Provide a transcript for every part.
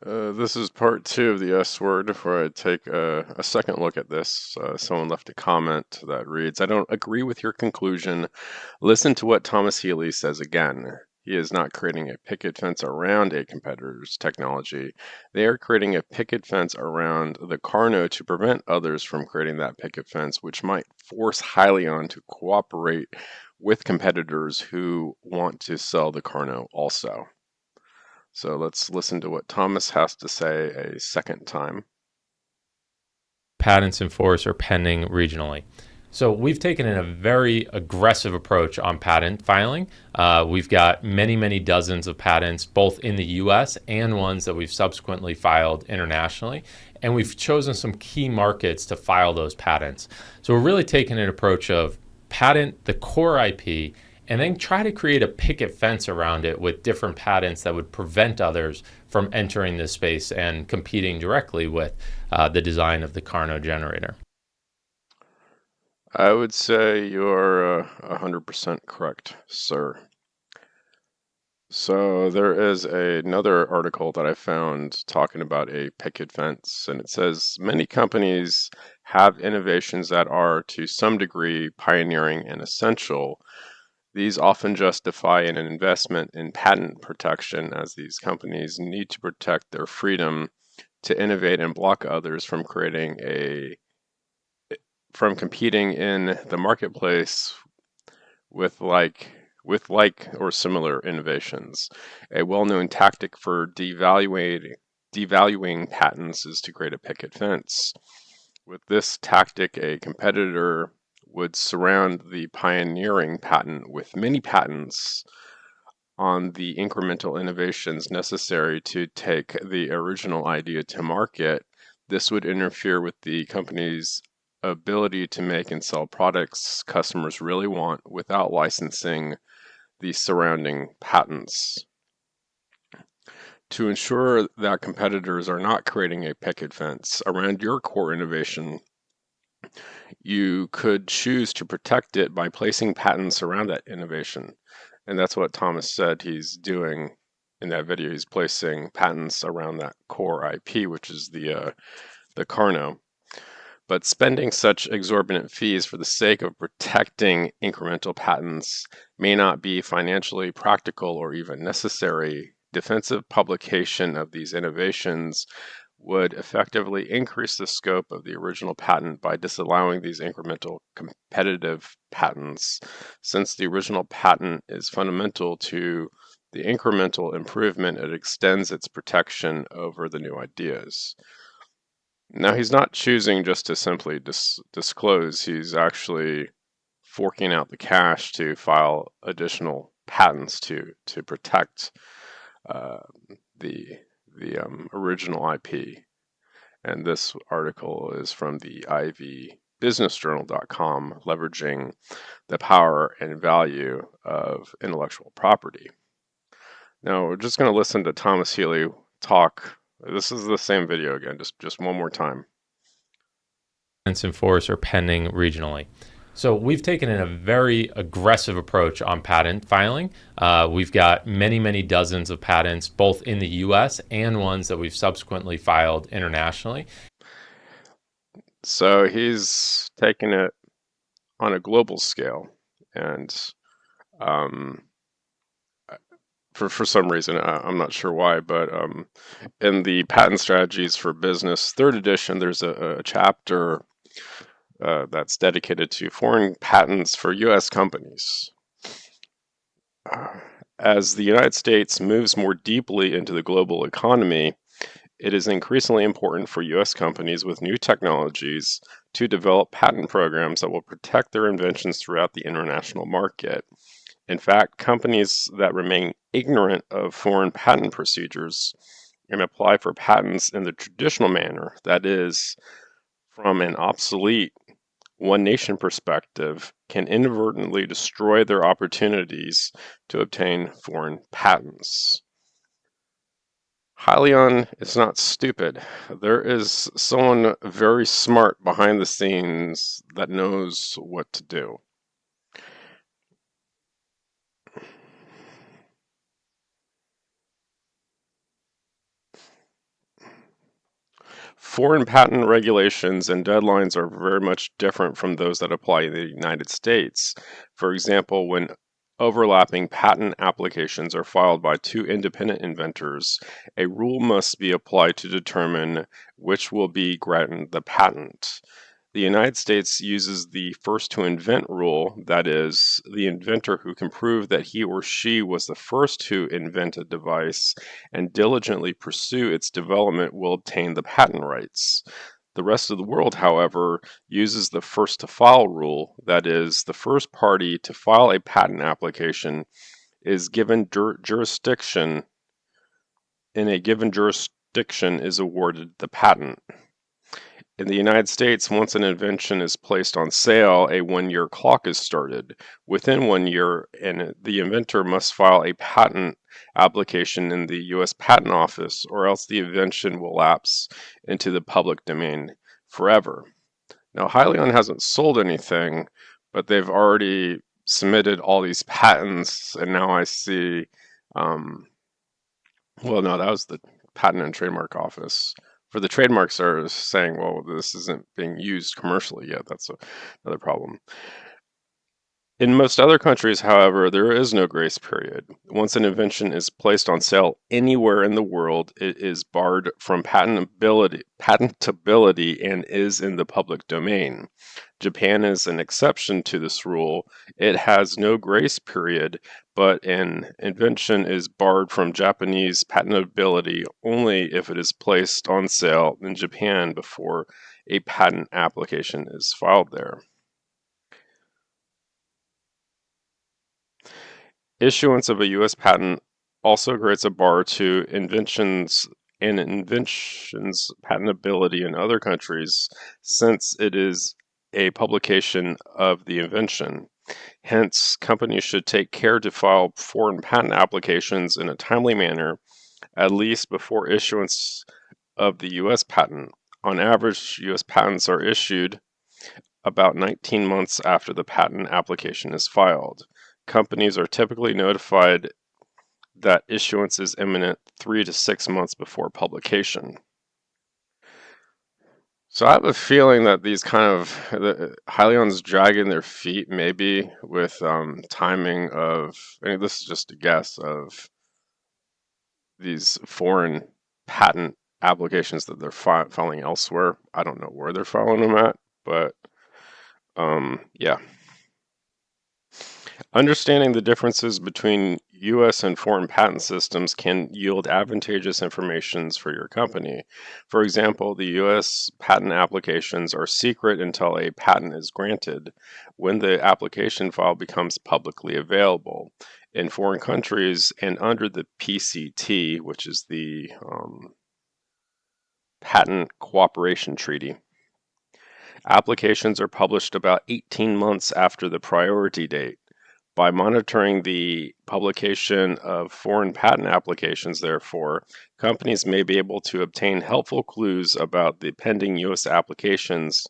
This is part two of the S word, where I take a second look at this. Someone left a comment that reads, I don't agree with your conclusion. Listen to what Thomas Healy says again. He is not creating a picket fence around a competitor's technology. They are creating a picket fence around the Carno to prevent others from creating that picket fence, which might force HYLN to cooperate with competitors who want to sell the Carno also. So let's listen to what Thomas has to say a second time. Patents in force or pending regionally. So we've taken a very aggressive approach on patent filing. We've got many dozens of patents, both in the US and ones that we've subsequently filed internationally. And we've chosen some key markets to file those patents. So we're really taking an approach of patent the core IP and then try to create a picket fence around it with different patents that would prevent others from entering this space and competing directly with the design of the Carnot generator. I would say you're 100% correct, sir. So there is another article that I found talking about a picket fence, and it says many companies have innovations that are to some degree pioneering and essential. These often justify an investment in patent protection as these companies need to protect their freedom to innovate and block others from competing in the marketplace with like or similar innovations. A well-known tactic for devaluing patents is to create a picket fence. With this tactic, a competitor would surround the pioneering patent with many patents on the incremental innovations necessary to take the original idea to market. This would interfere with the company's ability to make and sell products customers really want without licensing the surrounding patents. To ensure that competitors are not creating a picket fence around your core innovation, you could choose to protect it by placing patents around that innovation. And that's what Thomas said he's doing in that video. He's placing patents around that core IP, which is the Carno. But spending such exorbitant fees for the sake of protecting incremental patents may not be financially practical or even necessary. Defensive publication of these innovations would effectively increase the scope of the original patent by disallowing these incremental competitive patents, since the original patent is fundamental to the incremental improvement. It extends its protection over the new ideas. Now, he's not choosing just to simply disclose, he's actually forking out the cash to file additional patents to protect uh, the original IP. And this article is from the ivbusinessjournal.com, leveraging the power and value of intellectual property. Now, we're just going to listen to Thomas Healy talk. This is the same video again, just one more time. Patents in force or pending regionally. So we've taken a very aggressive approach on patent filing. We've got many dozens of patents, both in the US and ones that we've subsequently filed internationally. So he's taken it on a global scale, and um, for some reason, I'm not sure why, but in the Patent Strategies for Business, third edition, there's a chapter that's dedicated to foreign patents for U.S. companies. As the United States moves more deeply into the global economy, it is increasingly important for U.S. companies with new technologies to develop patent programs that will protect their inventions throughout the international market. In fact, companies that remain ignorant of foreign patent procedures and apply for patents in the traditional manner, that is, from an obsolete one nation perspective, can inadvertently destroy their opportunities to obtain foreign patents. HYLN is not stupid. There is someone very smart behind the scenes that knows what to do. Foreign patent regulations and deadlines are very much different from those that apply in the United States. For example, when overlapping patent applications are filed by two independent inventors, a rule must be applied to determine which will be granted the patent. The United States uses the first to invent rule, that is, the inventor who can prove that he or she was the first to invent a device and diligently pursue its development will obtain the patent rights. The rest of the world, however, uses the first to file rule, that is, the first party to file a patent application is given jurisdiction in a given jurisdiction is awarded the patent. In the United States, once an invention is placed on sale, a 1 year clock is started. Within 1 year, and the inventor must file a patent application in the U.S. Patent Office, or else the invention will lapse into the public domain forever. Now, HYLN hasn't sold anything, but they've already submitted all these patents, and now I see, um, well, no, that was the Patent and Trademark Office. For the trademarks are saying, well, this isn't being used commercially yet. That's another problem. In most other countries, however, there is no grace period. Once an invention is placed on sale anywhere in the world, it is barred from patentability and is in the public domain. Japan is an exception to this rule. It has no grace period, but an invention is barred from Japanese patentability only if it is placed on sale in Japan before a patent application is filed there. Issuance of a U.S. patent also creates a bar to inventions and inventions patentability in other countries since it is a publication of the invention. Hence, companies should take care to file foreign patent applications in a timely manner, at least before issuance of the U.S. patent. On average, U.S. patents are issued about 19 months after the patent application is filed. Companies are typically notified that issuance is imminent 3 to 6 months before publication. So I have a feeling that these kind of the Hyliion's dragging their feet maybe with timing of, I mean, this is just a guess of these foreign patent applications that they're filing elsewhere. I don't know where they're filing them at, but yeah. Understanding the differences between U.S. and foreign patent systems can yield advantageous information for your company. For example, the U.S. patent applications are secret until a patent is granted, when the application file becomes publicly available. In foreign countries and under the PCT, which is the Patent Cooperation Treaty, applications are published about 18 months after the priority date. By monitoring the publication of foreign patent applications, therefore, companies may be able to obtain helpful clues about the pending U.S. applications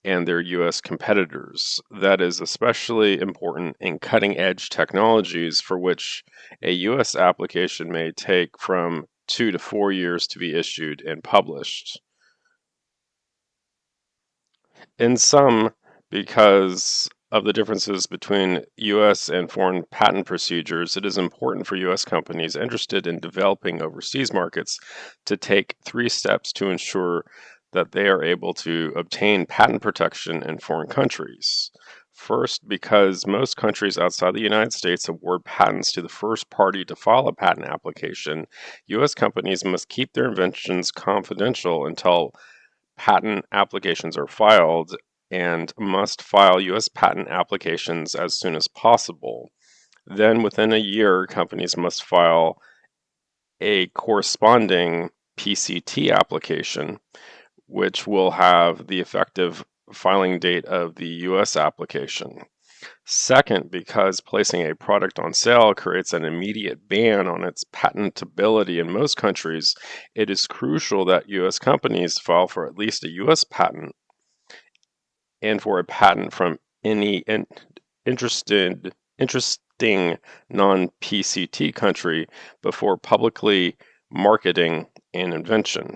and their U.S. competitors. That is especially important in cutting-edge technologies for which a U.S. application may take from 2 to 4 years to be issued and published. In some, because of the differences between U.S. and foreign patent procedures, it is important for U.S. companies interested in developing overseas markets to take 3 steps to ensure that they are able to obtain patent protection in foreign countries. First, because most countries outside the United States award patents to the first party to file a patent application, U.S. companies must keep their inventions confidential until patent applications are filed and must file U.S. patent applications as soon as possible. Then, within a year, companies must file a corresponding PCT application, which will have the effective filing date of the U.S. application. Second, because placing a product on sale creates an immediate ban on its patentability in most countries, it is crucial that U.S. companies file for at least a U.S. patent and for a patent from any interesting non-PCT country before publicly marketing an invention.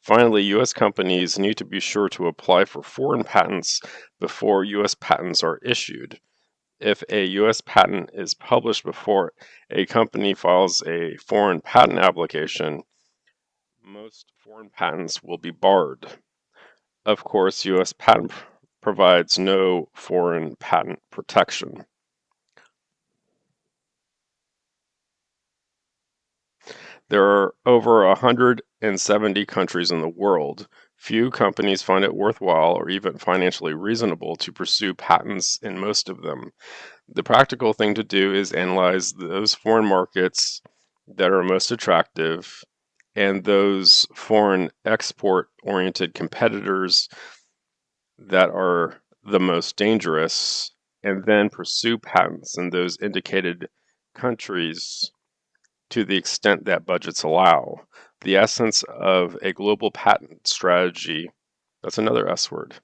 Finally, U.S. companies need to be sure to apply for foreign patents before U.S. patents are issued. If a U.S. patent is published before a company files a foreign patent application, most foreign patents will be barred. Of course, U.S. patent provides no foreign patent protection. There are over 170 countries in the world. Few companies find it worthwhile or even financially reasonable to pursue patents in most of them. The practical thing to do is analyze those foreign markets that are most attractive and those foreign export-oriented competitors that are the most dangerous, and then pursue patents in those indicated countries to the extent that budgets allow. The essence of a global patent strategy, that's another S word.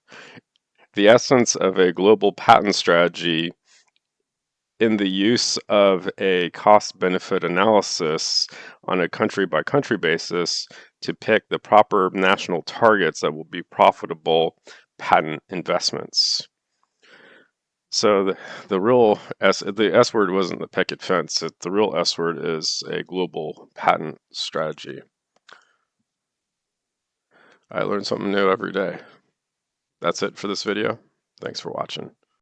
The essence of a global patent strategy in the use of a cost benefit analysis on a country by country basis to pick the proper national targets that will be profitable patent investments. So the S word wasn't the picket fence. The real S word is a global patent strategy. I learn something new every day. That's it for this video. Thanks for watching.